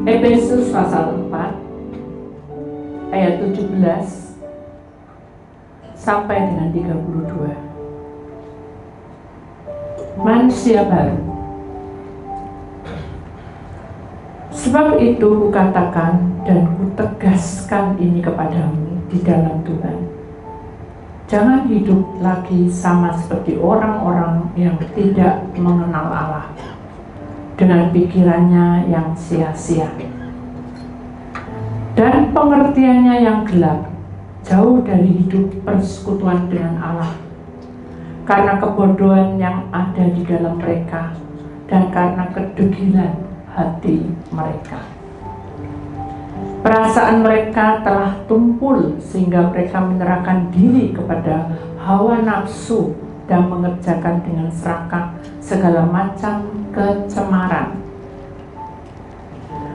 Efesus pasal 4 ayat 17 sampai dengan 32. Manusia baru. Sebab itu kukatakan dan kutegaskan ini kepadamu di dalam Tuhan. Jangan hidup lagi sama seperti orang-orang yang tidak mengenal Allah, dengan pikirannya yang sia-sia dan pengertiannya yang gelap, jauh dari hidup persekutuan dengan Allah, karena kebodohan yang ada di dalam mereka dan karena kedegilan hati mereka. Perasaan mereka telah tumpul sehingga mereka menyerahkan diri kepada hawa nafsu dan mengerjakan dengan serakah segala macam kecemaran.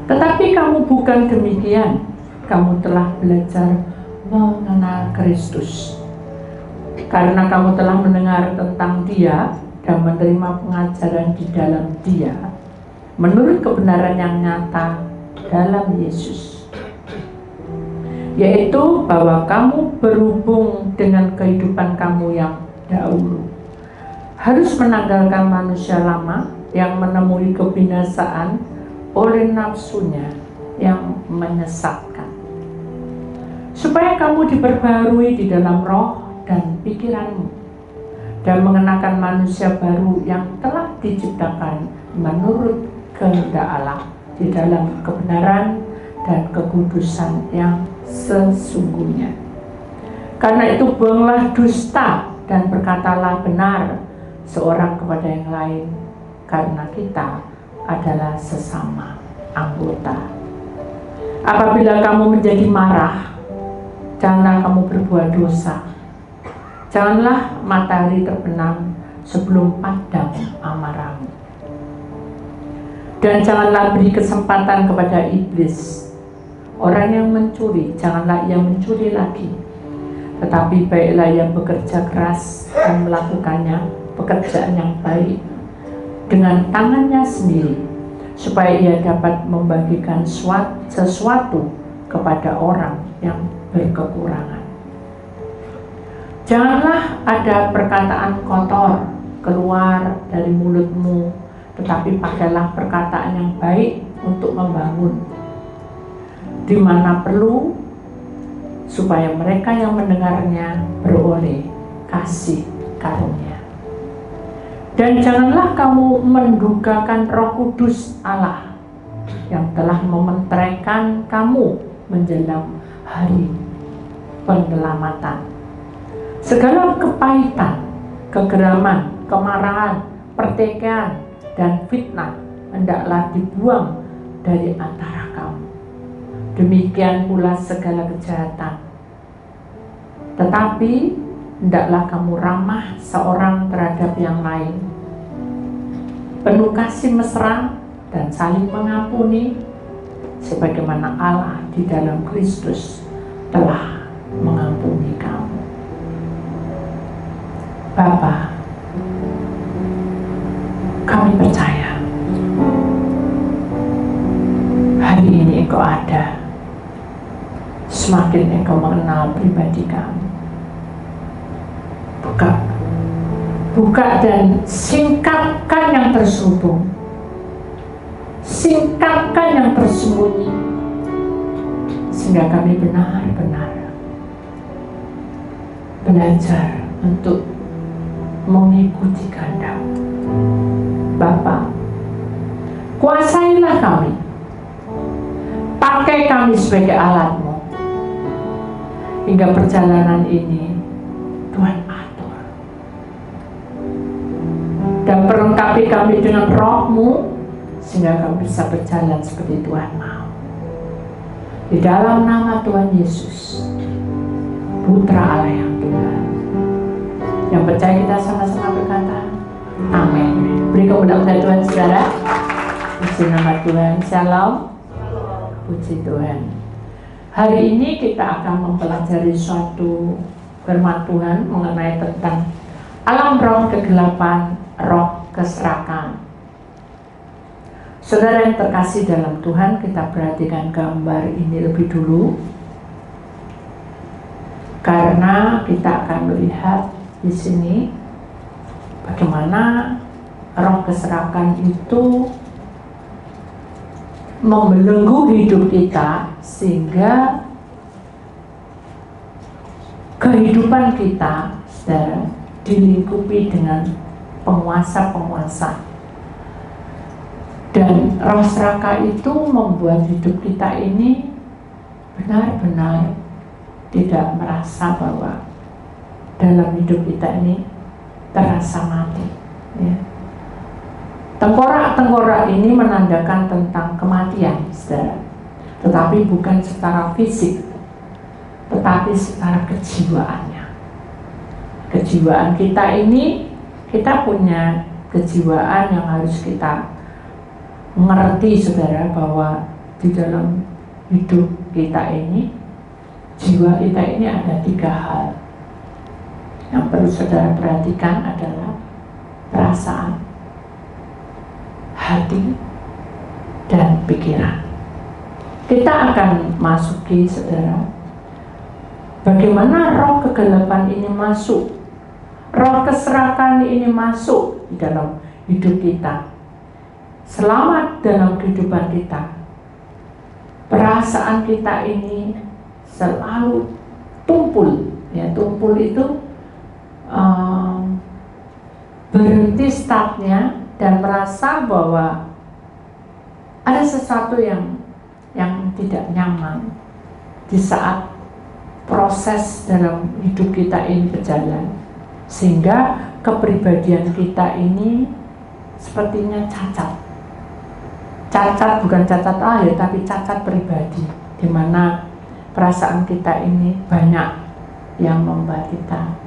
Tetapi kamu bukan demikian. Kamu telah belajar mengenal Kristus. Karena kamu telah mendengar tentang Dia dan menerima pengajaran di dalam Dia, menurut kebenaran yang nyata dalam Yesus, yaitu bahwa kamu berhubung dengan kehidupan kamu yang dahulu harus menanggalkan manusia lama yang menemui kebinasaan oleh nafsunya yang menyesatkan, supaya kamu diperbarui di dalam roh dan pikiranmu dan mengenakan manusia baru yang telah diciptakan menurut kehendak Allah di dalam kebenaran dan kekudusan yang sesungguhnya. Karena itu buanglah dusta dan berkatalah benar seorang kepada yang lain, karena kita adalah sesama anggota. Apabila kamu menjadi marah, janganlah kamu berbuat dosa. Janganlah matahari terbenam sebelum padam amarahmu. Dan janganlah beri kesempatan kepada iblis. Orang yang mencuri, janganlah ia mencuri lagi. Tetapi baiklah ia bekerja keras dan melakukannya pekerjaan yang baik dengan tangannya sendiri, supaya ia dapat membagikan sesuatu kepada orang yang berkekurangan. Janganlah ada perkataan kotor keluar dari mulutmu, tetapi pakailah perkataan yang baik untuk membangun, di mana perlu, supaya mereka yang mendengarnya beroleh kasih karunia. Dan janganlah kamu mendugakan Roh Kudus Allah yang telah mementeraikan kamu menjelang hari penyelamatan. Segala kepahitan, kegeraman, kemarahan, pertikaian, dan fitnah hendaklah dibuang dari antara kamu. Demikian pula segala kejahatan. Tetapi hendaklah kamu ramah seorang terhadap yang lain, penuh kasih mesra dan saling mengampuni, sebagaimana Allah di dalam Kristus telah mengampuni kamu. Bapa, kami percaya hari ini Engkau ada. Semakin Engkau mengenal pribadi kami, buka dan singkapkan yang terselubung, singkapkan yang tersembunyi, sehingga kami benar-benar belajar untuk mengikuti kehendak Bapa. Kuasailah kami, pakai kami sebagai alat-Mu, hingga perjalanan ini Tuhan atur, dan perlengkapi kami dengan Roh-Mu, sehingga kami bisa berjalan seperti Tuhan mau. Di dalam nama Tuhan Yesus, Putra Allah yang Tuhan. Yang percaya kita sama-sama berkata, amin. Beri kemuliaan Tuhan, saudara. Puji nama Tuhan. Shalom. Puji Tuhan. Hari ini kita akan mempelajari suatu firman Tuhan mengenai tentang alam roh kegelapan, roh keserakan. Saudara yang terkasih dalam Tuhan, kita perhatikan gambar ini lebih dulu, karena kita akan melihat di sini bagaimana roh keserakan itu membelenggu hidup kita, sehingga kehidupan kita, saudara, dilingkupi dengan penguasa-penguasa. Dan roh serakah itu membuat hidup kita ini benar-benar tidak merasa bahwa dalam hidup kita ini terasa mati, ya. Tengkorak-tengkorak ini menandakan tentang kematian, saudara, tetapi bukan secara fisik, tetapi secara kejiwaannya. Kejiwaan kita ini, kita punya kejiwaan yang harus kita mengerti, saudara, bahwa di dalam hidup kita ini, jiwa kita ini ada 3 hal yang perlu saudara perhatikan adalah perasaan, hati, dan pikiran. Kita akan masuki, saudara, bagaimana roh kegelapan ini masuk, roh keserakan ini masuk di dalam hidup kita. Selama dalam kehidupan kita, perasaan kita ini selalu tumpul, ya. Tumpul itu berhenti startnya dan merasa bahwa ada sesuatu yang tidak nyaman di saat proses dalam hidup kita ini berjalan, sehingga kepribadian kita ini sepertinya cacat. Cacat bukan cacat lahir, tapi cacat pribadi, di mana perasaan kita ini banyak yang membuat kita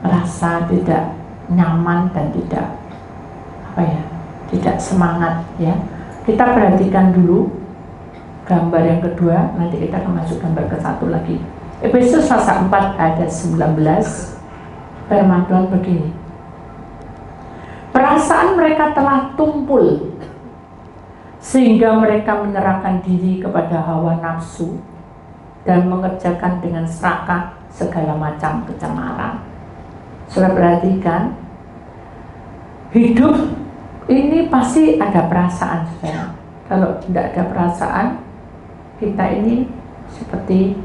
merasa tidak nyaman dan tidak semangat, ya. Kita perhatikan dulu gambar yang kedua, nanti kita akan masuk gambar ke satu lagi. Efesus pasal 4 ayat 19, firman Tuhan begini: perasaan mereka telah tumpul sehingga mereka menyerahkan diri kepada hawa nafsu dan mengerjakan dengan serakah segala macam kecemaran. Saudara perhatikan, hidup ini pasti ada perasaan, saudara. Kalau tidak ada perasaan, kita ini seperti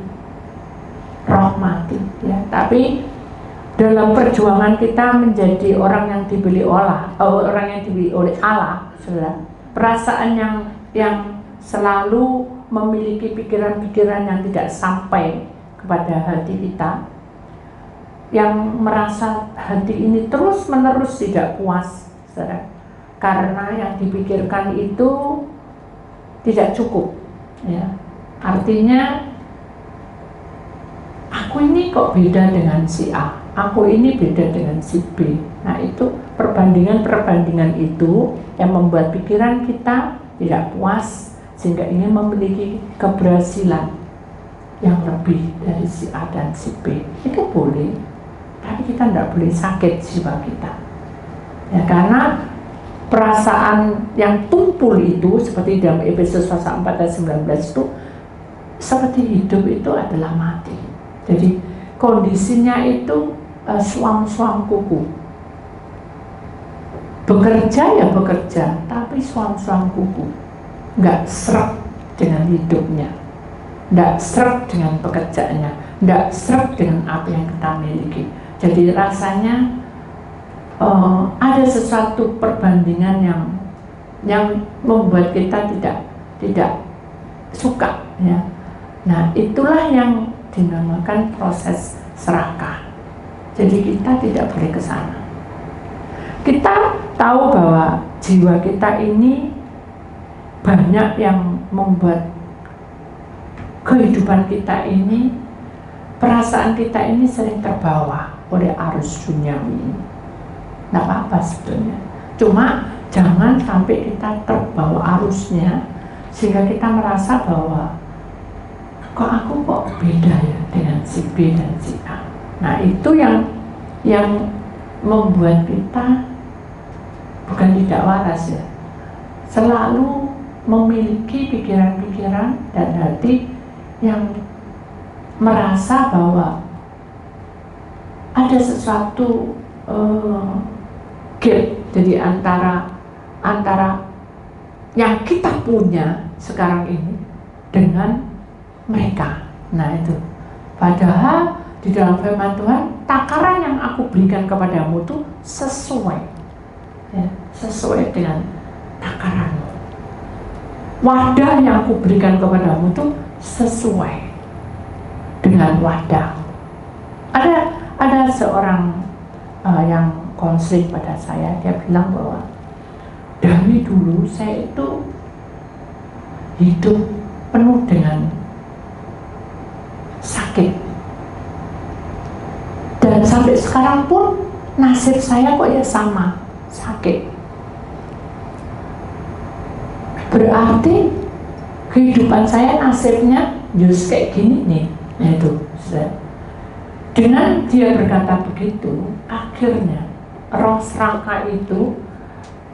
roh mati, ya. Tapi dalam perjuangan kita menjadi orang yang dibeli oleh Allah, saudara, perasaan yang selalu memiliki pikiran-pikiran yang tidak sampai kepada hati kita, yang merasa hati ini terus-menerus tidak puas, saudara, karena yang dipikirkan itu tidak cukup, ya. Artinya, aku ini kok beda dengan si A, aku ini beda dengan si B. Nah, itu perbandingan itu yang membuat pikiran kita tidak puas, sehingga ingin memiliki keberhasilan yang lebih dari si A dan si B. Itu boleh, tapi kita tidak boleh sakit jiwa kita, ya, karena perasaan yang tumpul itu, seperti dalam Efesus pasal 4 ayat 19 itu, seperti hidup itu adalah mati. Jadi kondisinya itu suam-suam kuku. Bekerja ya bekerja, tapi suam-suam kuku. Nggak sreg dengan hidupnya, nggak sreg dengan pekerjaannya, nggak sreg dengan apa yang kita miliki. Jadi rasanya ada sesuatu perbandingan yang membuat kita tidak suka, ya. Nah, itulah yang dinamakan proses serakah. Jadi kita tidak boleh ke sana. Kita tahu bahwa jiwa kita ini banyak yang membuat kehidupan kita ini, perasaan kita ini sering terbawa oleh arus duniawi. Nggak apa-apa sebetulnya, cuma jangan sampai kita terbawa arusnya sehingga kita merasa bahwa aku kok beda ya dengan si B dan si A. Nah, itu yang membuat kita bukan tidak waras, ya, selalu memiliki pikiran-pikiran dan hati yang merasa bahwa ada sesuatu gap jadi antara yang kita punya sekarang ini dengan mereka. Nah itu, padahal di dalam firman Tuhan, takaran yang aku berikan kepadamu itu sesuai, ya, sesuai dengan takaranmu. Wadah yang aku berikan kepadamu itu sesuai dengan wadah. Ada seorang yang konseling pada saya, dia bilang bahwa dari dulu saya itu hidup penuh dengan sakit, dan sampai sekarang pun nasib saya kok ya sama, sakit. Berarti kehidupan saya nasibnya just kayak gini nih. Nah itu, dengan dia berkata begitu, akhirnya roh serakah itu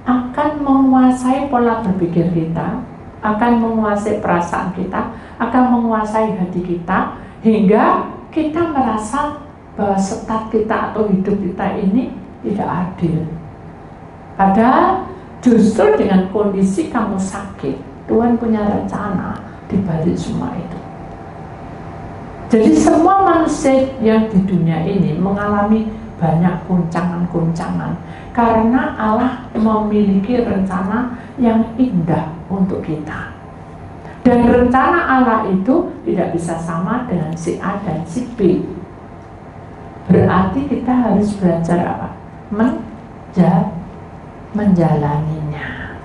akan menguasai pola berpikir kita, akan menguasai perasaan kita, akan menguasai hati kita, hingga kita merasa bahwa stat kita atau hidup kita ini tidak adil. Padahal justru dengan kondisi kamu sakit, Tuhan punya rencana di balik semua itu. Jadi semua manusia yang di dunia ini mengalami banyak guncangan-guncangan karena Allah memiliki rencana yang indah untuk kita. Dan rencana Allah itu tidak bisa sama dengan si A dan si B. Berarti kita harus belajar apa? Menjalaninya.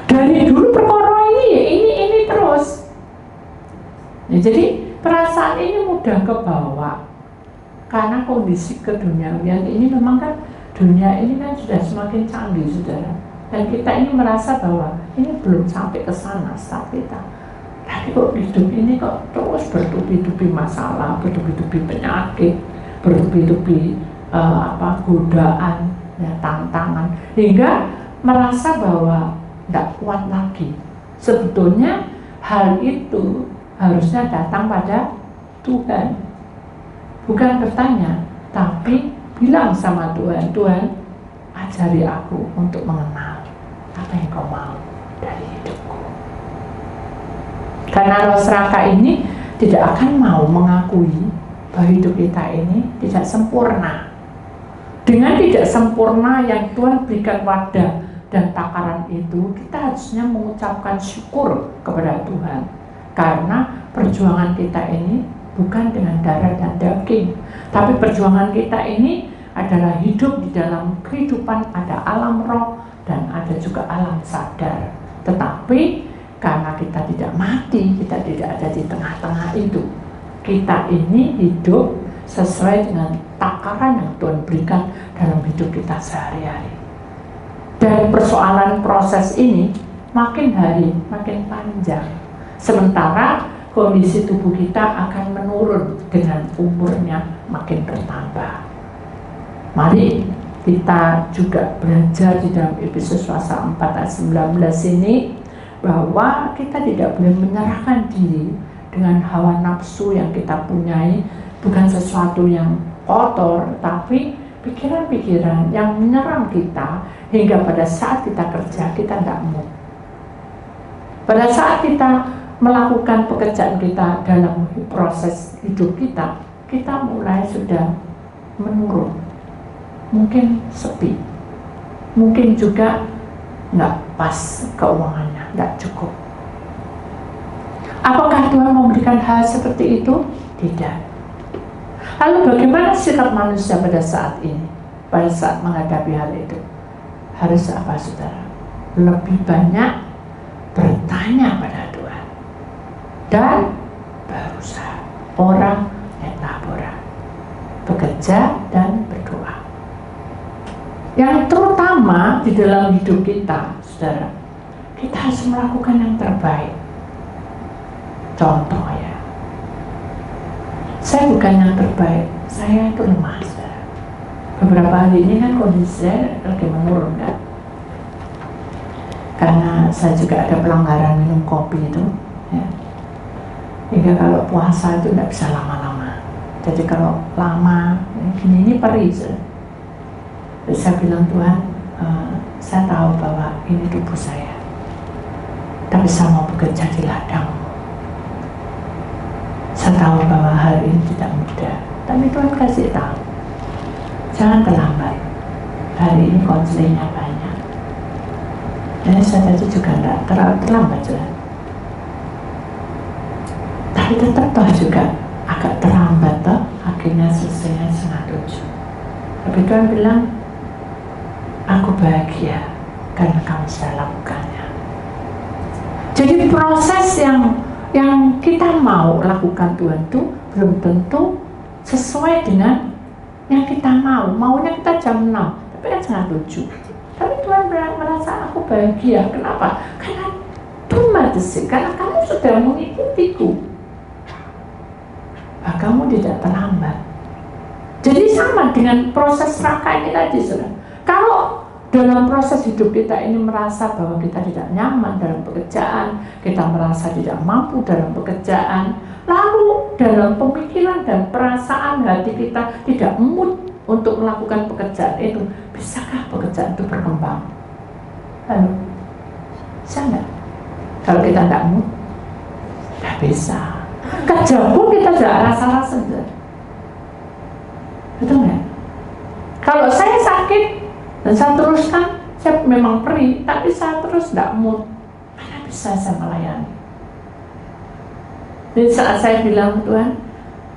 Dari dulu perkara ini terus. Ya, jadi perasaan ini mudah kebawa karena kondisi keduniawian ini. Memang kan dunia ini kan sudah semakin canggih, saudara, dan kita ini merasa bahwa ini belum sampai ke sana saat kita. Tapi kok hidup ini kok terus bertubi-tubi masalah, bertubi-tubi penyakit, bertubi-tubi godaan, ya, tantangan, hingga merasa bahwa tidak kuat lagi. Sebetulnya hal itu harusnya datang pada Tuhan, bukan bertanya, tapi bilang sama Tuhan, Tuhan ajari aku untuk mengenal apa yang kau mau dari hidupku. Karena roh serakah ini tidak akan mau mengakui bahwa hidup kita ini tidak sempurna. Dengan tidak sempurna yang Tuhan berikan wadah dan takaran itu, kita harusnya mengucapkan syukur kepada Tuhan. Karena perjuangan kita ini bukan dengan darah dan daging, tapi perjuangan kita ini adalah hidup di dalam kehidupan, ada alam roh dan ada juga alam sadar. Tetapi karena kita tidak mati, kita tidak ada di tengah-tengah itu, kita ini hidup sesuai dengan takaran yang Tuhan berikan dalam hidup kita sehari-hari. Dan persoalan proses ini makin hari makin panjang, sementara kondisi tubuh kita akan menurun dengan umurnya makin bertambah. Mari kita juga belajar di dalam Efesus pasal 4 ayat 19 ini, bahwa kita tidak boleh menyerahkan diri dengan hawa nafsu yang kita punyai, bukan sesuatu yang kotor, tapi pikiran-pikiran yang menyerang kita hingga pada saat kita kerja kita tidak mood. Pada saat kita melakukan pekerjaan kita dalam proses hidup kita, kita mulai sudah menurun, mungkin sepi, mungkin juga nggak pas keuangannya, nggak cukup. Apakah Tuhan memberikan hal seperti itu? Tidak. Lalu bagaimana sikap manusia pada saat ini, pada saat menghadapi hal itu? Harus apa, saudara? Lebih banyak bertanya pada Tuhan dan berusaha. Orang et labora, bekerja dan berdoa. Yang terutama di dalam hidup kita, saudara, kita harus melakukan yang terbaik. Contoh ya, saya bukan yang terbaik, saya itu lemah, saudara. Beberapa hari ini kan kondisi saya lagi menurun kan. karena saya juga ada pelanggaran minum kopi itu, ya. Hingga kalau puasa itu tidak bisa lama-lama. Jadi kalau lama, ini perih. Jadi saya bilang, Tuhan, saya tahu bahwa ini tubuh saya, tapi saya mau bekerja di ladang. Saya tahu bahwa hal ini tidak mudah, tapi Tuhan kasih tahu, jangan terlambat. Hari ini konselingnya banyak. Dan saya tadi juga tidak terlalu terlambat, Tuhan. Tapi tetap toh juga agak terlambat toh, akhirnya selesainya 6:30. Tapi Tuhan bilang, aku bahagia karena kamu sudah lakukannya. Jadi proses yang kita mau lakukan Tuhan itu belum tentu sesuai dengan yang kita mau. Maunya kita jam 6, tapi kan 6:30. Tapi Tuhan merasa aku bahagia. Kenapa? Karena Tuhan karena kamu sudah mengikutiku. Kamu tidak terlambat. Jadi sama dengan proses raka ini tadi, saudara. Kalau dalam proses hidup kita ini merasa bahwa kita tidak nyaman dalam pekerjaan, kita merasa tidak mampu dalam pekerjaan, lalu dalam pemikiran dan perasaan hati kita tidak mood untuk melakukan pekerjaan itu, bisakah pekerjaan itu berkembang? Lalu, bisa nggak? Kalau kita tidak mood, tidak bisa. Kerja pun kita tidak rasa-rasa, betul nggak? Kalau saya sakit dan saya teruskan, saya memang perih, tapi saya terus tidak mood, mana bisa saya melayani? Jadi saat saya bilang, Tuhan,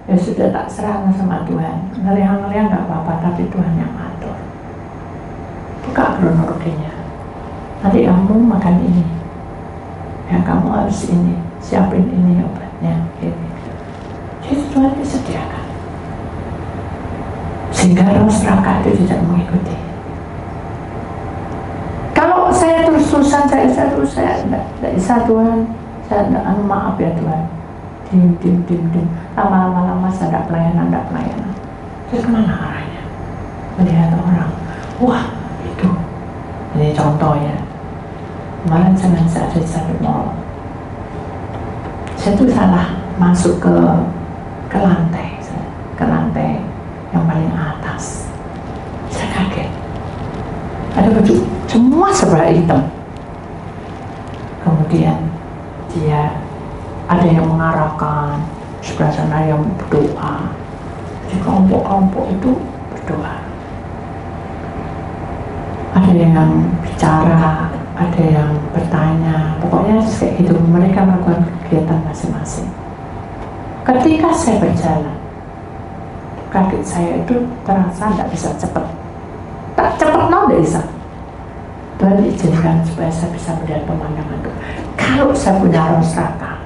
ya sudah tak serahkan sama Tuhan, ngeriang-ngeriang nggak apa-apa, tapi Tuhan yang atur. Buka kronologinya. Nanti kamu makan ini, ya kamu harus ini, siapin ini obatnya, ini. Jadi Tuhan disediakan, sehingga roh serakah itu tidak mengikuti. Kalau saya terus-terusan, saya tidak bisa Tuhan, saya tidak, maaf ya Tuhan, dim, lama-lama saya tidak pelayanan. Terus kemana arahnya? Melihat orang, wah itu, ini contoh ya. Kemarin saya ada di satu mall, saya tuh salah masuk ke lantai yang paling atas. Saya kaget, ada baju semua serba hitam. Kemudian dia ada yang mengarahkan, sebelah sana yang berdoa. Di kelompok-kelompok itu berdoa. Ada yang bicara, ada yang bertanya. Pokoknya kayak gitu, mereka melakukan kegiatan masing-masing. Ketika saya berjalan, kaki saya itu terasa tidak bisa cepat. Tak cepat tidak bisa. Tuhan izinkan supaya saya bisa melihat pemandangan itu. Kalau saya punya roh serakah,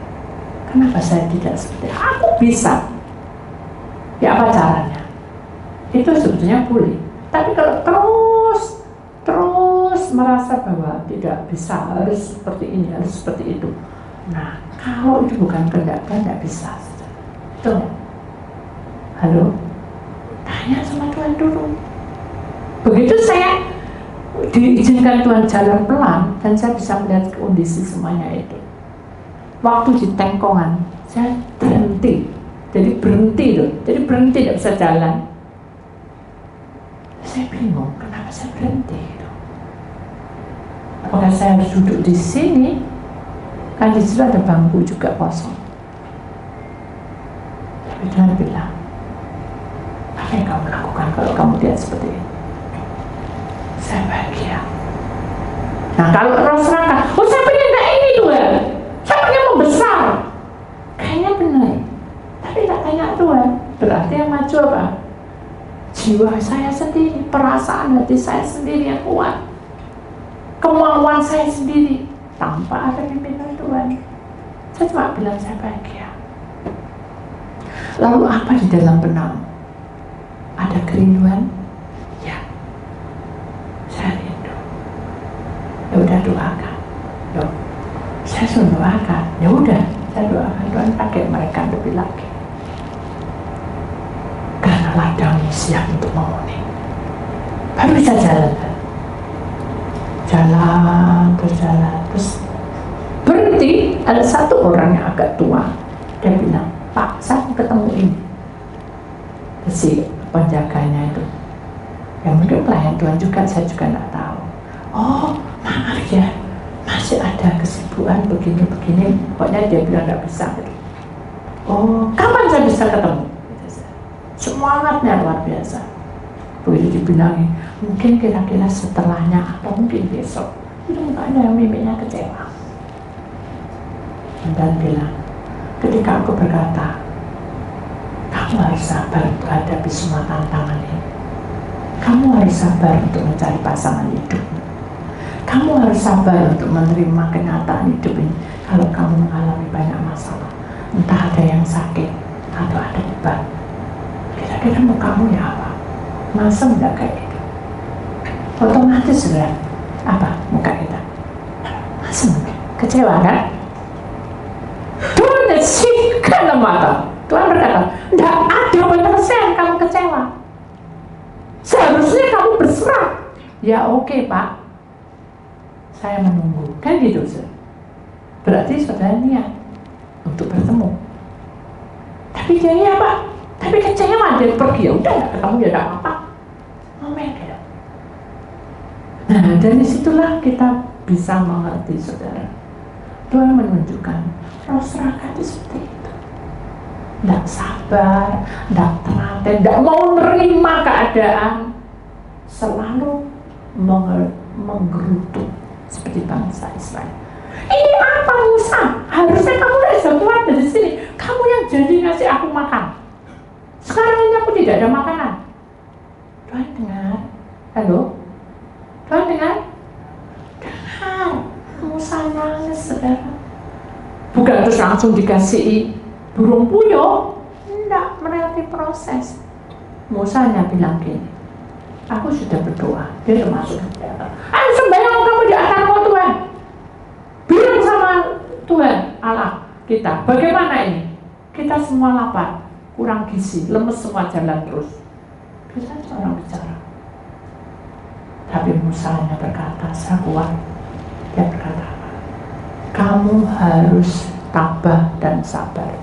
kenapa saya tidak seperti aku bisa? Ya apa caranya? Itu sebetulnya boleh. Tapi kalau terus merasa bahwa tidak bisa, harus seperti ini, harus seperti itu. Nah, kalau itu bukan kehendak Tuhan, tidak bisa. Betul? Halo? Tanya sama Tuhan dulu. Begitu saya diizinkan Tuhan jalan pelan dan saya bisa melihat kondisi semuanya itu. Waktu di tengkongan, saya berhenti. Jadi berhenti loh. Jadi berhenti, tidak bisa jalan. Saya bingung, kenapa saya berhenti gitu. Apakah saya harus duduk di sini? Kan di situ ada bangku juga kosong. Tapi Tuhan bilang, apa yang kamu lakukan kalau kamu lihat seperti ini? Saya bahagia. Nah kalau roh serakah, saya pengen enggak ini Tuhan, saya pengen membesar. Kayaknya benar, tapi enggak tanya Tuhan. Berarti yang maju apa? Jiwa saya sendiri, perasaan hati saya sendiri yang kuat, kemauan saya sendiri, tanpa ada pimpinan Tuhan. Saya cuma bilang saya bahagia. Lalu apa di dalam benak? Ada kerinduan? Ya, saya rindu. Ya udah doakan. Loh, saya suruh doakan. Ya udah, saya doakan. Tuhan pakai mereka lebih lagi. Karena ladang siap untuk memenuhi. Baru bisa jalan. Jalan, terus berhenti. Ada satu orang yang agak tua, dia bilang, Pak, saya ketemu ini. Si penjaganya itu, ya mungkin pelayan Tuhan juga, saya juga nggak tahu. Oh, maaf ya, masih ada kesibukan begini-begini. Pokoknya dia bilang nggak bisa. Oh, kapan saya bisa ketemu? Semangatnya luar biasa. Begitu dibilangin, mungkin kira-kira setelahnya atau mungkin besok. Itu mukanya mimiknya kecewa. Dan bilang, ketika aku berkata, kamu harus sabar untuk hadapi semua tantangan ini. Kamu harus sabar untuk mencari pasangan hidup. Kamu harus sabar untuk menerima kenyataan hidup ini. Kalau kamu mengalami banyak masalah, entah ada yang sakit atau ada beban, kira-kira mau kamu ya apa? Masa enggak kayak itu? Otomatis sudah apa muka kita? Masa enggak? Kecewa kan? Tuhan nyesikan mata. Tuhan berkata, enggak ada penyelesaian kamu kecewa. Seharusnya kamu berserah. Ya oke, Pak, saya menunggu. Kan gitu, saudara. Berarti saudara niat untuk bertemu. Tapi dia ya Pak, tapi kecewa, dia pergi. Ya udah, nggak ketemu ya nggak apa-apa. Amin. Nah, dari situlah kita bisa mengerti, saudara. Tuhan menunjukkan roh serakah itu seperti itu. Tidak sabar, tidak telaten, tidak mau menerima keadaan, selalu menggerutu seperti bangsa Israel. Ini apa Musa? Harusnya kamu tidak keluar dari sini. Kamu yang jadi ngasih aku makan. Sekarang ini aku tidak ada makanan. Tuhan dengar? Halo? Tuhan dengar? Dengar. Musa nangis, saudara. Bukan terus langsung dikasih burung puyuh. Tidak, melewati proses. Musa hanya bilang gini, aku sudah berdoa. Dia termasuk ayo sembahyang kamu di atasmu Tuhan. Bilang sama Tuhan Allah kita, bagaimana ini? Kita semua lapar, kurang gizi, lemes semua jalan terus. Bisa orang bicara. Tapi Musa hanya berkata, saya kuat. Dia berkata, kamu harus tabah dan sabar.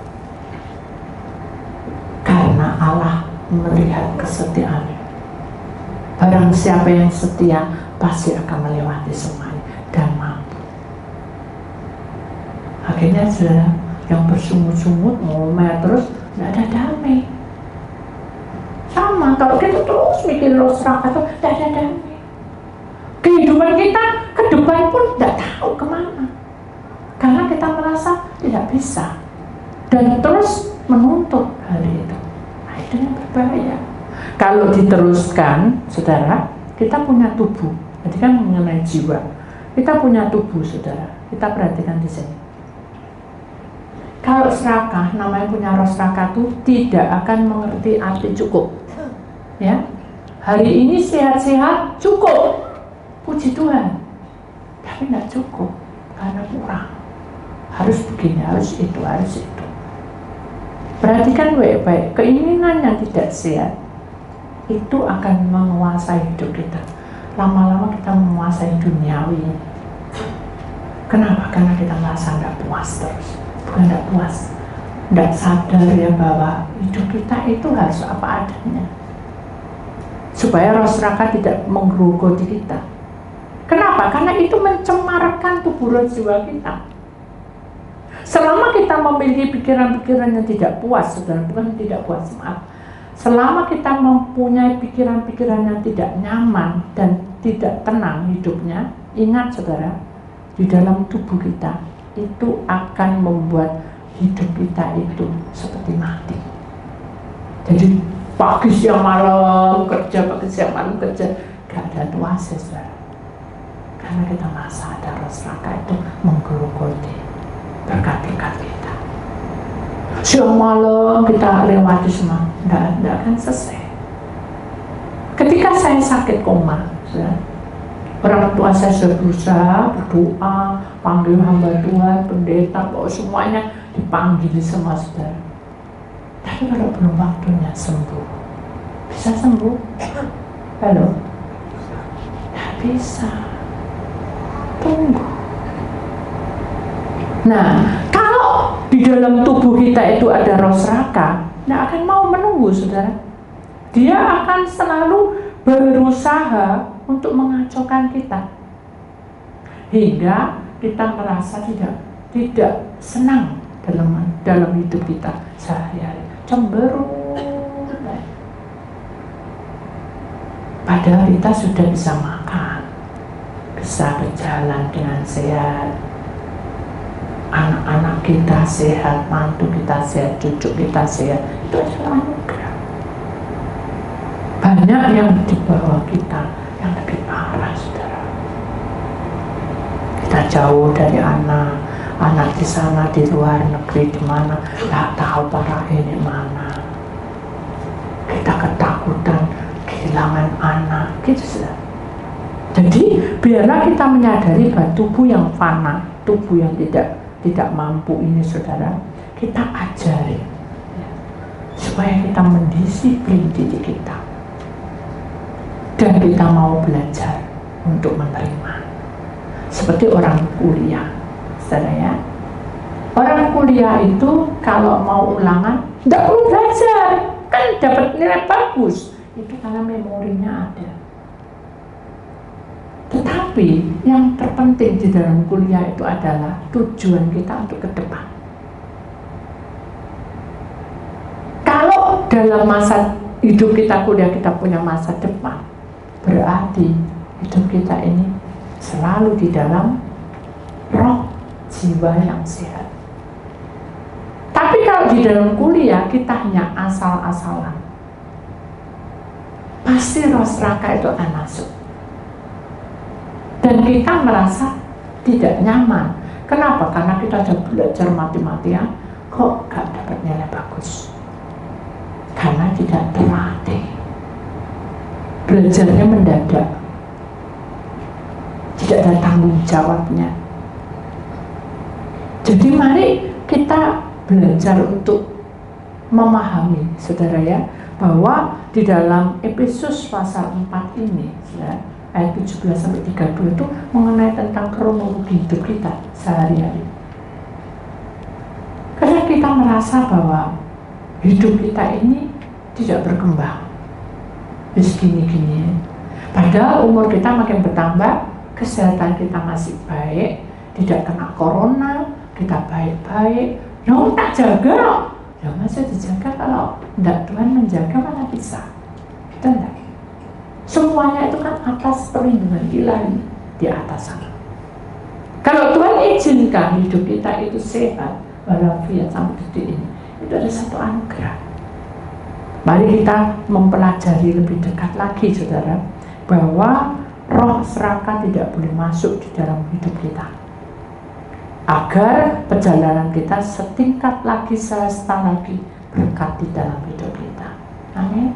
Karena Allah melihat kesetiaanmu. Barang siapa yang setia pasti akan melewati semuanya dan mampu. Akhirnya saudara yang bersungut-sungut ngomel terus tidak ada damai. Sama kalau kita terus mikir roh serakah itu tidak ada damai. Kehidupan kita ke depan pun tidak tahu kemana. Karena kita merasa tidak bisa dan terus menuntut hal itu. Nah, itu yang berbahaya. Kalau diteruskan, saudara, kita punya tubuh. Jadi kan mengenai jiwa. Kita punya tubuh, saudara. Kita perhatikan di sini. Kalau serakah, namanya punya roh serakah itu tidak akan mengerti arti cukup. Ya, hari ini sehat-sehat cukup, puji Tuhan. Tapi tidak cukup karena kurang. Harus begini, harus itu, harus itu. Perhatikan baik-baik. Keinginan yang tidak sehat itu akan menguasai hidup kita. Lama-lama kita menguasai duniawi. Kenapa? Karena kita merasa tidak puas terus. Bukan tidak puas, tidak sadar ya bahwa hidup kita itu harus apa adanya. Supaya roh serakah tidak menggerogoti kita. Kenapa? Karena itu mencemarkan tubuh roh jiwa kita. Selama kita memiliki pikiran-pikiran yang tidak puas, saudara, bukan tidak puas, maaf. Selama kita mempunyai pikiran-pikiran yang tidak nyaman dan tidak tenang hidupnya, ingat saudara, di dalam tubuh kita itu akan membuat hidup kita itu seperti mati. Jadi pagi siang malam kerja, pagi siang malam kerja, gak ada puasnya, saudara. Karena kita merasa ada roh serakah itu menggerogoti berkat-berkat kita. Siang malam kita lewati semua, tidak akan selesai. Ketika saya sakit koma, saudara, orang tua saya sudah berusaha berdoa, panggil hamba Tuhan, pendeta, bahwa semuanya dipanggil sama saudara. Tapi kalau belum waktunya sembuh, bisa sembuh? Halo? Tidak bisa. Tunggu. Nah, kalau di dalam tubuh kita itu ada roh serakah, tidak akan mau menunggu, saudara. Dia akan selalu berusaha untuk mengacaukan kita, hingga kita merasa tidak senang dalam hidup kita sehari-hari, cemberut. Padahal kita sudah bisa makan, bisa berjalan dengan sehat, anak-anak kita sehat, mantu kita sehat, cucu kita sehat, itu adalah anugerah. Banyak yang di bawah kita yang lebih parah, saudara. Kita jauh dari anak di sana, di luar negeri, di mana, nggak tahu parah ini mana. Kita ketakutan kehilangan anak, gitu saudara. Jadi biarlah kita menyadari bahwa tubuh yang fana, tubuh yang tidak mampu ini, saudara, kita ajari ya, supaya kita mendisiplin diri kita, dan kita mau belajar untuk menerima. Seperti orang kuliah, saudara ya. Orang kuliah itu kalau mau ulangan tidak perlu belajar, kan dapat nilai bagus. Itu karena memorinya ada. Tetapi yang terpenting di dalam kuliah itu adalah tujuan kita untuk ke depan. Kalau dalam masa hidup kita kuliah kita punya masa depan, berarti hidup kita ini selalu di dalam roh jiwa yang sehat. Tapi kalau di dalam kuliah kita hanya asal-asalan, pasti roh serakah itu akan masuk. Dan kita merasa tidak nyaman. Kenapa? Karena kita sudah belajar mati-matian, kok gak dapat nilai bagus. Karena tidak terlatih. Belajarnya mendadak. Tidak ada tanggung jawabnya. Jadi mari kita belajar untuk memahami, saudara ya, bahwa di dalam Efesus pasal 4 ini ya, ayat 17-32 itu mengenai tentang kronologi hidup kita sehari-hari. Karena kita merasa bahwa hidup kita ini tidak berkembang, gini-gini. Padahal umur kita makin bertambah, kesehatan kita masih baik, tidak kena corona, kita baik-baik. Yang tak jaga, ya masa dijaga kalau tidak Tuhan menjaga mana bisa? Kita enggak. Semuanya itu kan atas perlindungan ilahi di atas sana. Kalau Tuhan izinkan hidup kita itu sehat walafiat sampai detik ini, itu ada satu anugerah. Mari kita mempelajari lebih dekat lagi, saudara, bahwa roh serakah tidak boleh masuk di dalam hidup kita, agar perjalanan kita setingkat lagi, sehasta lagi berkat di dalam hidup kita. Amin.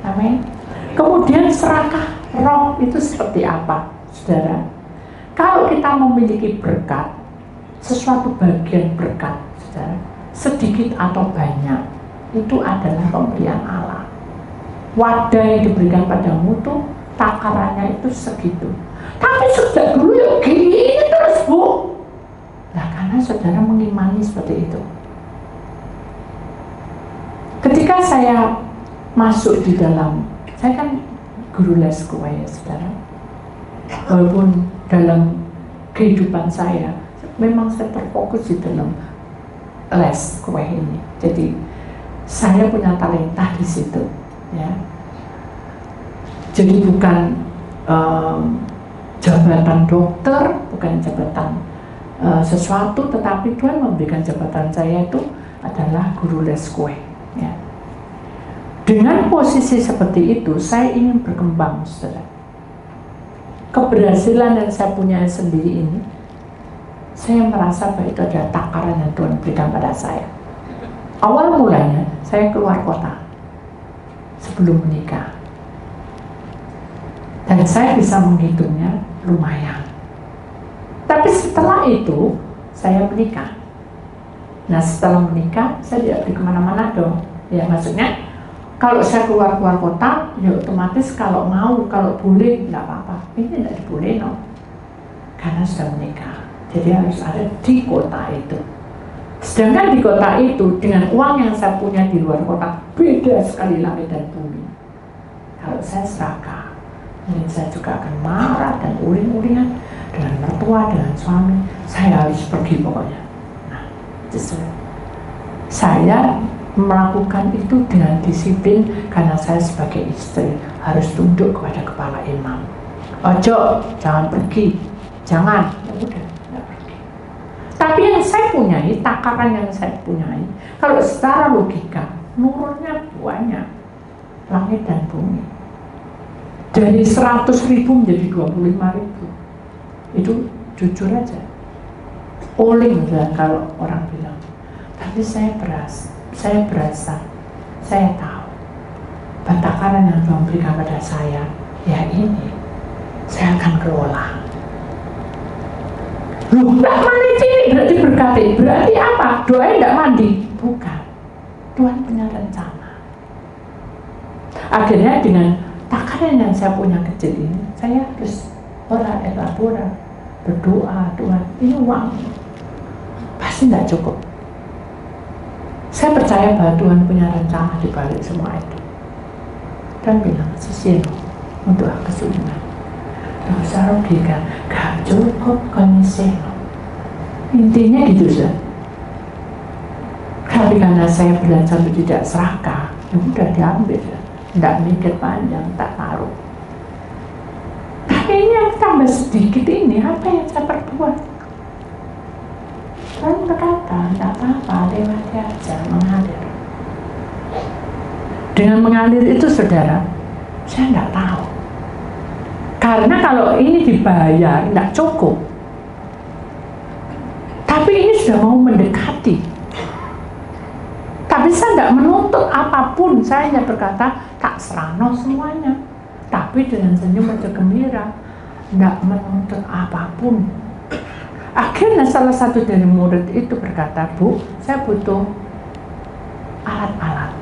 Amin. Kemudian serakah roh itu seperti apa, saudara? Kalau kita memiliki berkat, sesuatu bagian berkat, saudara, sedikit atau banyak, itu adalah pemberian Allah. Wadah yang diberikan padamu itu takarannya itu segitu. Tapi sejak dulu ya gini terus, Bu. Nah, karena saudara mengimani seperti itu. Ketika saya masuk di dalam, saya kan guru les kue ya, saudara. Walaupun dalam kehidupan saya memang saya terfokus di dalam les kue ini. Jadi saya punya talenta di situ, ya. Jadi bukan jabatan dokter, bukan jabatan sesuatu, tetapi Tuhan memberikan jabatan saya itu adalah guru les kue, ya. Dengan posisi seperti itu, saya ingin berkembang, saudara. Keberhasilan yang saya punya sendiri ini, saya merasa bahwa itu adalah takaran yang Tuhan berikan pada saya. Awal mulanya, saya keluar kota sebelum menikah. Dan saya bisa menghitungnya lumayan. Tapi setelah itu, saya menikah. Nah, setelah menikah, saya tidak pergi kemana-mana dong. Ya, maksudnya, kalau saya keluar kota, ya otomatis kalau mau, kalau boleh, tidak apa-apa. Ini tidak diboleh, no. karena sudah menikah. Jadi harus ada di kota itu. Sedangkan di kota itu dengan uang yang saya punya di luar kota beda sekali langit dan bumi. Kalau saya serakah, mungkin saya juga akan marah dan uring-uringan dengan mertua, dengan suami. Saya harus pergi pokoknya. Nah, justru saya melakukan itu dengan disiplin karena saya sebagai istri harus tunduk kepada kepala imam. Ojo, jangan pergi, jangan. Ya udah, tidak pergi. Tapi yang saya punyai, takaran yang saya punyai, kalau secara logika, nurunnya banyak, langit dan bumi. Dari 100.000 menjadi 25.000. Itu jujur aja. Oling lah kalau orang bilang. Tapi saya berasa, saya tahu takaran yang Tuhan berikan pada saya, ya ini saya akan kelola. Loh, tidak mandi cilik berarti berkati, berarti apa? Doanya tidak mandi? Bukan. Tuhan punya rencana. Akhirnya dengan takaran yang saya punya kecil ini, saya harus ora berdoa, Tuhan, ini uang pasti tidak cukup. Saya percaya bahwa Tuhan punya rencana di balik semua itu. Dan bilang, sisihin untuk kesulitan. Gak usah logika, gak cukup kondisi. Intinya gitu saja. Tapi karena saya belajar tidak serakah, ya udah diambil, tidak mikir panjang, tak taruh. Tapi ini yang tambah sedikit ini, apa yang saya perbuat? Tuhan berkata, tidak apa-apa, lewati aja, mengalir. Dengan mengalir itu, saudara, saya tidak tahu. Karena kalau ini dibayar, tidak cukup. Tapi ini sudah mau mendekati. Tapi saya tidak menuntut apapun, saya hanya berkata, tak serano semuanya. Tapi dengan senyum dan gembira, tidak menuntut apapun. Akhirnya salah satu dari murid itu berkata, Bu, saya butuh alat-alat.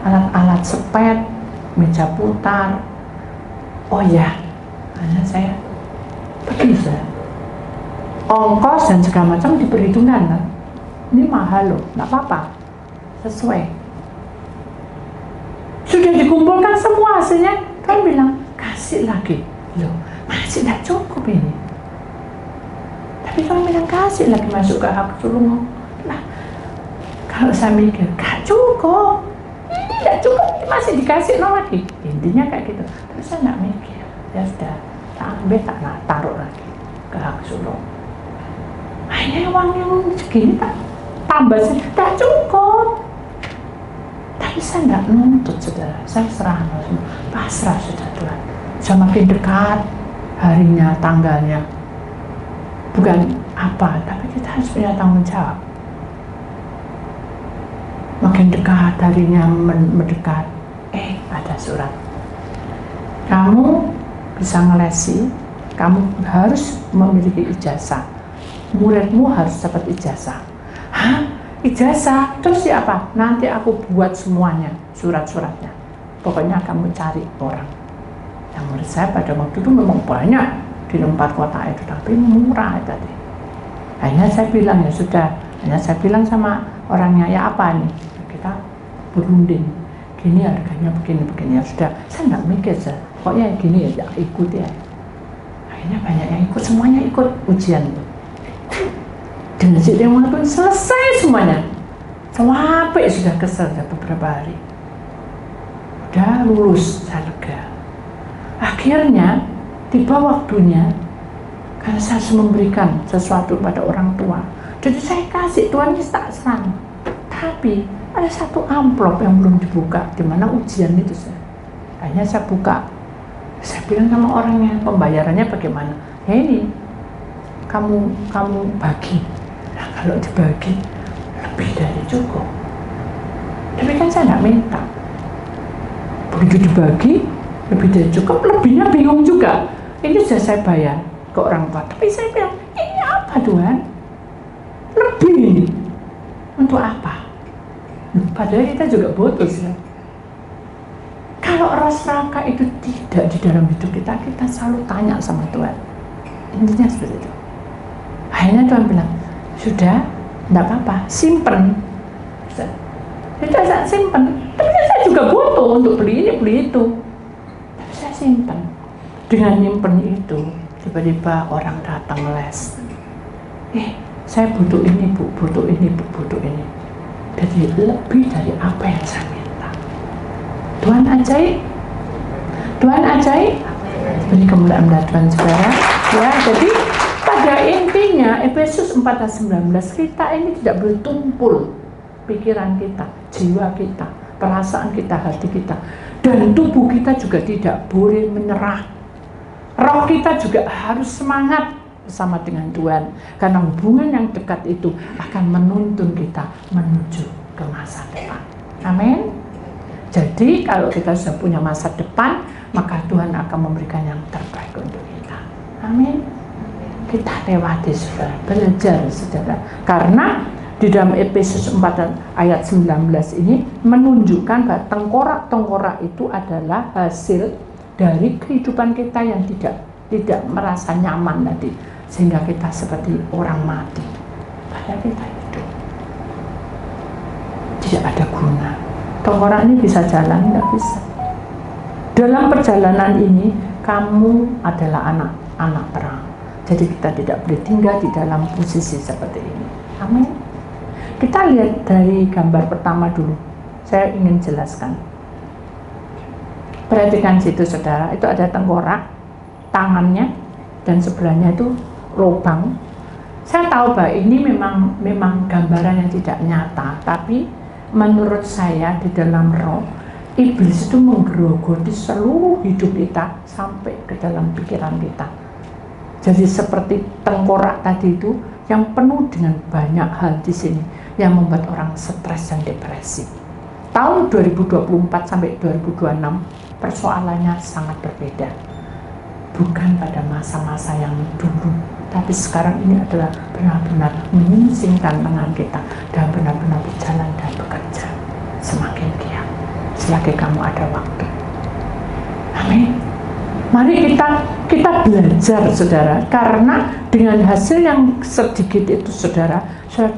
Alat-alat sepet, meja putar. Oh ya, hanya saya pergi saja. Ongkos dan segala macam diperhitungkan kan? Ini mahal loh, nggak apa-apa, sesuai. Sudah dikumpulkan semua hasilnya, kan bilang kasih lagi. Loh, masih tidak cukup ini. Tapi kalau bilang kasih lagi masuk ke hak sulung. Nah, kalau saya mikir, gak cukup. Ini gak cukup, ini masih dikasih lagi. Intinya kayak gitu. Tapi saya gak mikir. Ya sudah, tak ambil, tak taruh lagi ke hak sulung. Akhirnya uang yang segini tak tambah sih, tak cukup. Tapi saya gak nuntut, saudara. Saya serah, pasrah sudah Tuhan. Semakin dekat harinya, tanggalnya. Bukan apa, tapi kita harus punya tanggung jawab. Makin dekat harinya mendekat, ada surat. Kamu bisa ngelesi, kamu harus memiliki ijazah. Muridmu harus dapat ijazah. Hah? Ijazah? Terus siapa? Nanti aku buat semuanya, surat-suratnya. Pokoknya kamu cari orang. Yang murid saya pada waktu itu memang banyak di 4 kota itu, tapi murah tadi. Hanya saya bilang, ya sudah, hanya saya bilang sama orangnya, ya apa nih, kita berunding, gini harganya begini-begini, ya sudah, saya nggak mikir, pokoknya gini ya, ikut ya. Akhirnya banyak yang ikut, semuanya ikut ujian. Dan jadi pun selesai semuanya, sampai sudah kesel beberapa hari, udah lulus, saya lega. Akhirnya tiba waktunya, karena saya harus memberikan sesuatu pada orang tua. Jadi saya kasih, Tuhan tak serang. Tapi ada satu amplop yang belum dibuka, di mana ujian itu saya. Akhirnya saya buka. Saya bilang sama orangnya, pembayarannya bagaimana? Ya ini, kamu bagi. Nah kalau dibagi, lebih dari cukup. Tapi kan saya nggak minta. Begitu dibagi, lebih dari cukup, lebihnya bingung juga. Ini sudah saya bayar ke orang tua, tapi saya bilang, ini apa Tuhan? Lebih ini. Untuk apa? Padahal kita juga butuh ya. Kalau rasa raka itu tidak di dalam hidup kita, kita selalu tanya sama Tuhan. Intinya seperti itu. Akhirnya Tuhan bilang, sudah, enggak apa-apa, simpen. Sudah saya simpen. Tapi saya juga butuh untuk beli ini, beli itu. Tapi saya simpen. Dengan nyimpen itu, tiba-tiba orang datang les. Saya butuh ini Bu, butuh ini Bu, butuh ini. Jadi lebih dari apa yang saya minta. Tuhan ajaib. Tuhan ajaib. Beri kemuliaan Tuhan saudara. Ya, jadi pada intinya Efesus 4:19 kita ini tidak boleh tumpul pikiran kita, jiwa kita, perasaan kita, hati kita, dan tubuh kita juga tidak boleh menyerah. Roh kita juga harus semangat bersama dengan Tuhan, karena hubungan yang dekat itu akan menuntun kita menuju ke masa depan. Amin. Jadi kalau kita sudah punya masa depan, maka Tuhan akan memberikan yang terbaik untuk kita. Amin. Kita lewati saudara, belajar saudara, karena di dalam Efesus 4 ayat 19 ini menunjukkan bahwa tengkorak-tengkorak itu adalah hasil dari kehidupan kita yang tidak merasa nyaman tadi, sehingga kita seperti orang mati. Padahal kita hidup, tidak ada guna. Tengkorak ini bisa jalan, tidak bisa. Dalam perjalanan ini kamu adalah anak perang. Jadi kita tidak boleh tinggal di dalam posisi seperti ini. Amin. Kita lihat dari gambar pertama dulu. Saya ingin jelaskan. Perhatikan situ saudara, itu ada tengkorak, tangannya dan sebelahnya itu lubang. Saya tahu bahwa ini memang gambaran yang tidak nyata, tapi menurut saya di dalam roh, iblis itu menggerogoti seluruh hidup kita sampai ke dalam pikiran kita. Jadi seperti tengkorak tadi itu yang penuh dengan banyak hal di sini yang membuat orang stres dan depresi. Tahun 2024 sampai 2026 persoalannya sangat berbeda. Bukan pada masa-masa yang dulu, tapi sekarang ini adalah benar-benar menyingsingkan tangan kita dan benar-benar berjalan dan bekerja semakin giat selagi kamu ada waktu. Amin. Mari kita belajar saudara, karena dengan hasil yang sedikit itu saudara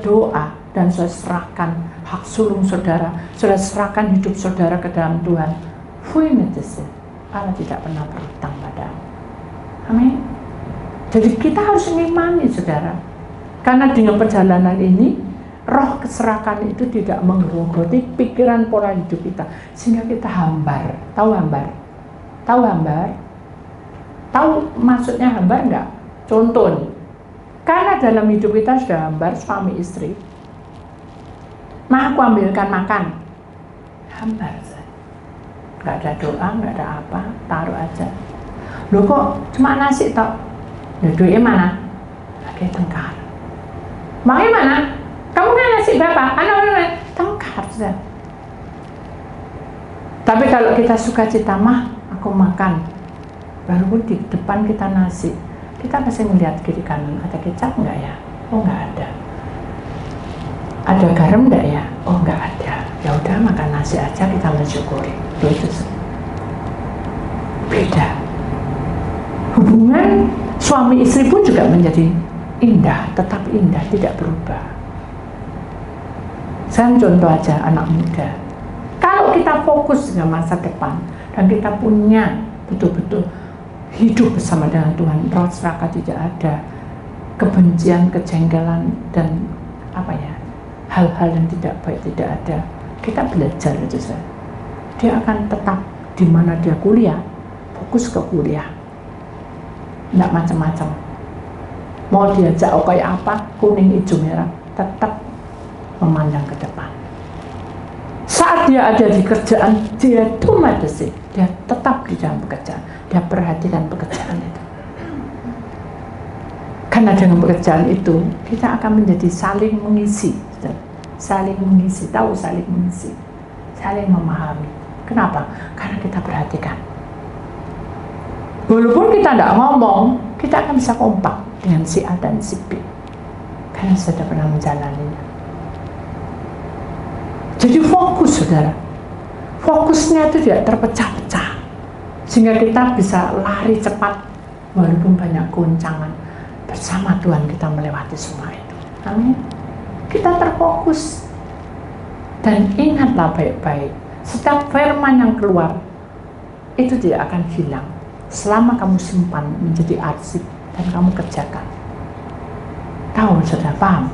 doa dan saya serahkan hak sulung saudara, saudara serahkan hidup saudara ke dalam Tuhan. Allah tidak pernah berhutang padamu. Amin. Jadi kita harus mengimani saudara, karena dengan perjalanan ini roh keserakahan itu tidak menggerogoti pikiran pola hidup kita, sehingga kita hambar. Tahu hambar? Tahu hambar? Tahu maksudnya hambar enggak? Contoh nih, karena dalam hidup kita sudah hambar suami istri. Aku ambilkan makan, hambar. Nggak ada doa, nggak ada apa, taruh aja. Loh kok cuma nasi tok? Duitnya mana? Lagi tengkar. Makanya mana? Kamu kan nasi berapa? Anak-anak tengkar saja. Tapi kalau kita suka cita, aku makan. Walaupun di depan kita nasi, kita pasti melihat kiri kanan, ada kecap nggak ya? Oh nggak ada. Ada garam nggak ya? Oh nggak ada. Ya udah makan nasi aja, kita mensyukuri. Itu beda. Hubungan suami istri pun juga menjadi indah, tetap indah, tidak berubah. Saya contoh aja anak muda. Kalau kita fokus dengan masa depan dan kita punya betul-betul hidup bersama dengan Tuhan, roh serakah tidak ada, kebencian, kejengkelan dan hal-hal yang tidak baik tidak ada. Kita belajar itu saja. Dia akan tetap di mana dia kuliah, fokus ke kuliah, nggak macam-macam. Mau diajak kayak apa, kuning, hijau, merah, tetap memandang ke depan. Saat dia ada di kerjaan, dia tumadesi, dia tetap di dalam pekerjaan, dia perhatikan pekerjaan itu. Karena dengan pekerjaan itu, kita akan menjadi saling mengisi, saling mengisi, tahu saling mengisi, saling memahami. Kenapa? Karena kita perhatikan. Walaupun kita tidak ngomong, kita akan bisa kompak dengan si A dan si B, karena sudah pernah menjalaninya. Jadi fokus saudara, fokusnya itu tidak terpecah-pecah, sehingga kita bisa lari cepat walaupun banyak goncangan. bersama Tuhan kita melewati semua itu. Amin. Kita terfokus. Dan ingatlah baik-baik, setiap firman yang keluar itu tidak akan hilang selama kamu simpan menjadi arsip dan kamu kerjakan. Tahu, sudah paham?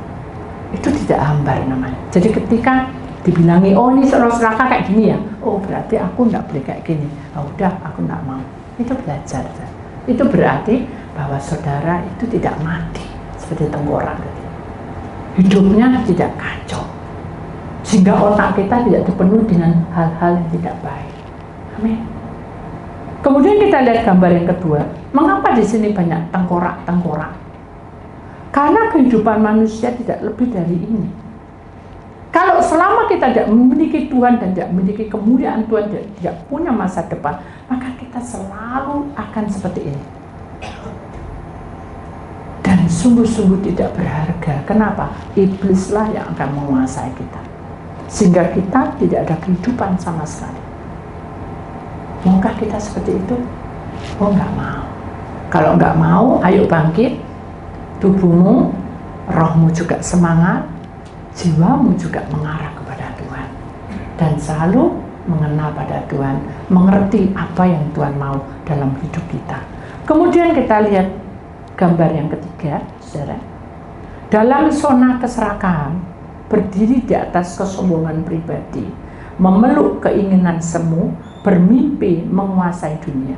Itu tidak hambar namanya. Jadi ketika dibilangi, oh ini saudara kayak gini ya, oh berarti aku enggak boleh kayak gini. Oh udah, aku enggak mau. Itu belajar. Itu berarti bahwa saudara itu tidak mati seperti tengkorak. Hidupnya tidak kacau, sehingga otak kita tidak dipenuhi dengan hal-hal yang tidak baik. Amin. Kemudian kita lihat gambar yang kedua. Mengapa di sini banyak tengkorak-tengkorak? Karena kehidupan manusia tidak lebih dari ini. Kalau selama kita tidak memiliki Tuhan dan tidak memiliki kemuliaan Tuhan, tidak punya masa depan, maka kita selalu akan seperti ini. Dan sungguh-sungguh tidak berharga. Kenapa? Iblislah yang akan menguasai kita, sehingga kita tidak ada kehidupan sama sekali. Maukah kita seperti itu? Oh, nggak mau. Kalau nggak mau, ayo bangkit. Tubuhmu, rohmu juga semangat, jiwamu juga mengarah kepada Tuhan, dan selalu mengenal pada Tuhan, mengerti apa yang Tuhan mau dalam hidup kita. Kemudian kita lihat gambar yang ketiga, saudara. Dalam zona keserakahan, berdiri di atas kesombongan pribadi, memeluk keinginan semu, bermimpi menguasai dunia.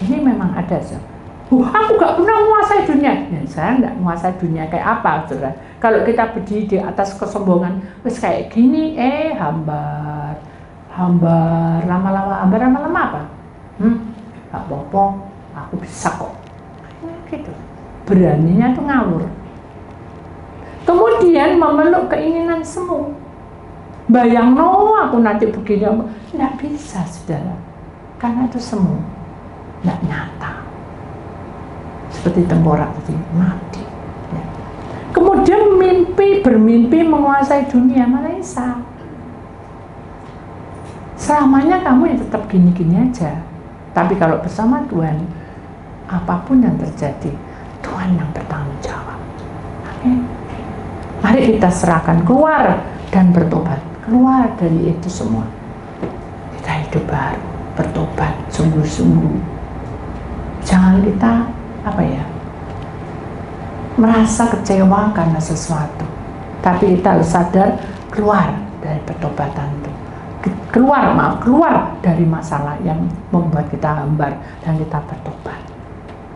Ini memang ada, saudara. Aku gak pernah menguasai dunia. Ya, saya gak menguasai dunia kayak apa, saudara? Kalau kita berdiri di atas kesombongan, terus kayak gini, hambar, lama-lama apa? Gak apa-apa, aku bisa kok. Gitu. Beraninya tuh ngawur. Kemudian memeluk keinginan semu. Bayang aku nanti begini, nggak bisa, saudara, karena itu semu, nggak nyata. Seperti tengkorak tadi, mati. Ya. Kemudian bermimpi menguasai dunia, Malaysia. Selamanya kamu ya tetap gini-gini aja. Tapi kalau bersama Tuhan, apapun yang terjadi, Tuhan yang bertanggung jawab. Amin. Mari kita serahkan, keluar dan bertobat. Keluar dari itu semua. Kita hidup baru, bertobat sungguh-sungguh. Jangan kita merasa kecewa karena sesuatu. Tapi kita harus sadar, keluar dari pertobatan itu. Keluar dari masalah yang membuat kita hambar dan kita bertobat.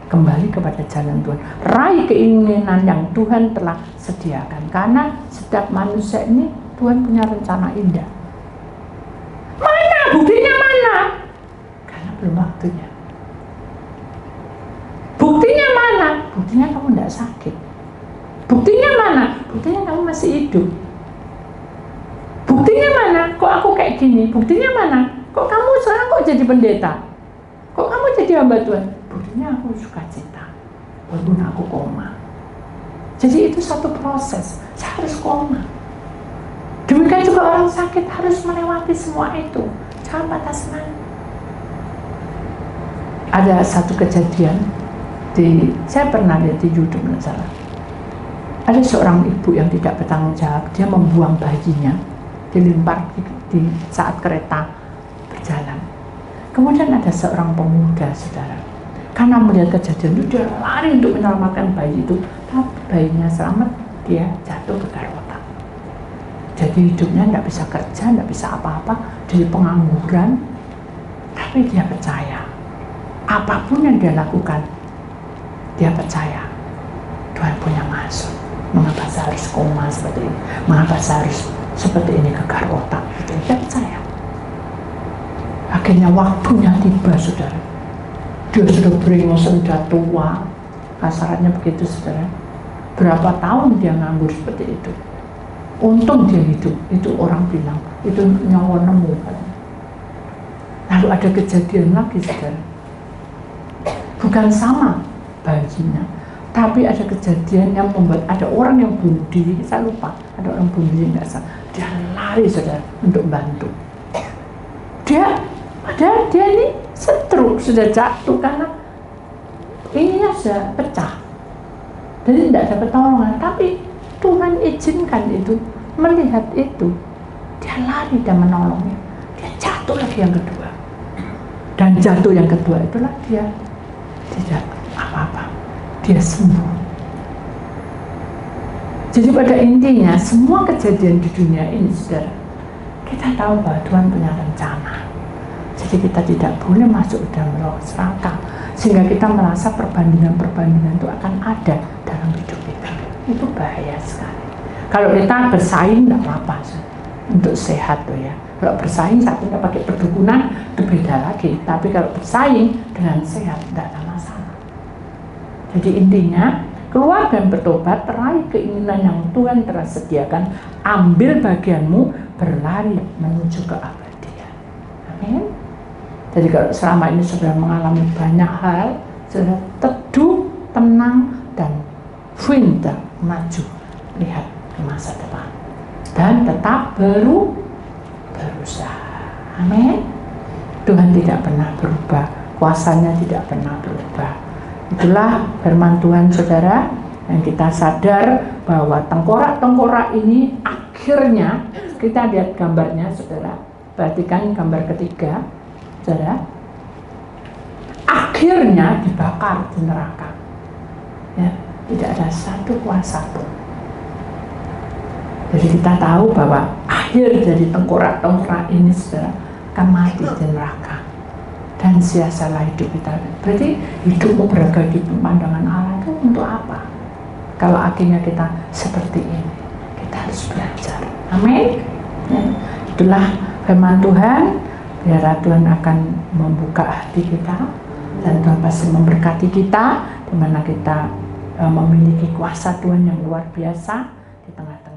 Kembali kepada jalan Tuhan. Raih keinginan yang Tuhan telah sediakan. Karena setiap manusia ini Tuhan punya rencana indah. Mana? Buktinya mana? Karena belum waktunya. Buktinya mana? Buktinya kamu tidak sakit. Buktinya mana? Buktinya kamu masih hidup. Buktinya mana? Kok aku kayak gini? Buktinya mana? Kok kamu sekarang kok jadi pendeta? Kok kamu jadi hamba Tuhan? Buktinya aku sukacita, walaupun aku koma. Jadi itu satu proses. Saya harus koma. Demikian juga orang sakit harus melewati semua itu. Jangan patah semangat. Ada satu kejadian saya pernah lihat di YouTube, nggak salah. Ada seorang ibu yang tidak bertanggung jawab. Dia membuang bayinya, dilempar di saat kereta berjalan. Kemudian ada seorang pemuda, saudara, karena melihat kejadian itu dia lari untuk menyelamatkan bayi itu, tapi bayinya selamat, dia jatuh ke garota. Jadi hidupnya tidak bisa kerja, tidak bisa apa-apa, jadi pengangguran. Tapi dia percaya, apapun yang dia lakukan, dia percaya Tuhan punya maksud. Mengapa saya harus koma seperti ini? Mengapa saya harus seperti ini gegar otak? Dia percaya. Akhirnya waktunya tiba, saudara. Dia sudah beringos, sudah tua. Kasarannya begitu, saudara. Berapa tahun dia nganggur seperti itu. Untung dia hidup. Itu orang bilang, itu nyawa nemu. Lalu ada kejadian lagi, saudara. Bukan sama bayinya, tapi ada kejadian yang membuat ada orang yang bunuh diri. Saya lupa, ada orang bunuh diri, nggak salah. Dia lari, saudara, untuk bantu. Padahal dia ini stroke, sudah jatuh karena ininya sudah pecah. Jadi tidak ada pertolongan, tapi Tuhan izinkan itu, melihat itu, dia lari dan menolongnya. Dia jatuh lagi yang kedua, dan jatuh yang kedua itulah dia tidak apa-apa, dia sembuh. Jadi pada intinya semua kejadian di dunia ini, saudara, kita tahu bahwa Tuhan punya rencana. Jadi kita tidak boleh masuk dalam roh serakah, sehingga kita merasa perbandingan-perbandingan itu akan ada dalam hidup kita. Itu bahaya sekali. Kalau kita bersaing tidak apa-apa untuk sehat tuh ya. Kalau bersaing satunya pakai perdukunan itu beda lagi. Tapi kalau bersaing dengan sehat tidak ada masalah. Jadi intinya keluar dan bertobat, raih keinginan yang Tuhan telah sediakan, ambil bagianmu, berlari menuju keabadian. Amin. Jadi kalau selama ini sudah mengalami banyak hal, sudah teduh, tenang, dan pintar maju, lihat ke masa depan, dan tetap berusaha. Amin. Tuhan tidak pernah berubah, kuasanya tidak pernah berubah. Itulah firman Tuhan, saudara, yang kita sadar bahwa tengkorak-tengkorak ini akhirnya, kita lihat gambarnya, saudara, perhatikan gambar ketiga, saudara, akhirnya dibakar di neraka. Ya, tidak ada satu kuasa pun. Jadi kita tahu bahwa akhir dari tengkorak-tengkorak ini, saudara, akan mati di neraka. Dan sia-sialah hidup kita. Berarti hidupmu berada di pandangan Allah itu untuk apa? Kalau akhirnya kita seperti ini, kita harus belajar. Amin. Ya, itulah firman Tuhan. Biar Tuhan akan membuka hati kita, dan Tuhan pasti memberkati kita, di mana kita memiliki kuasa Tuhan yang luar biasa di tengah-tengah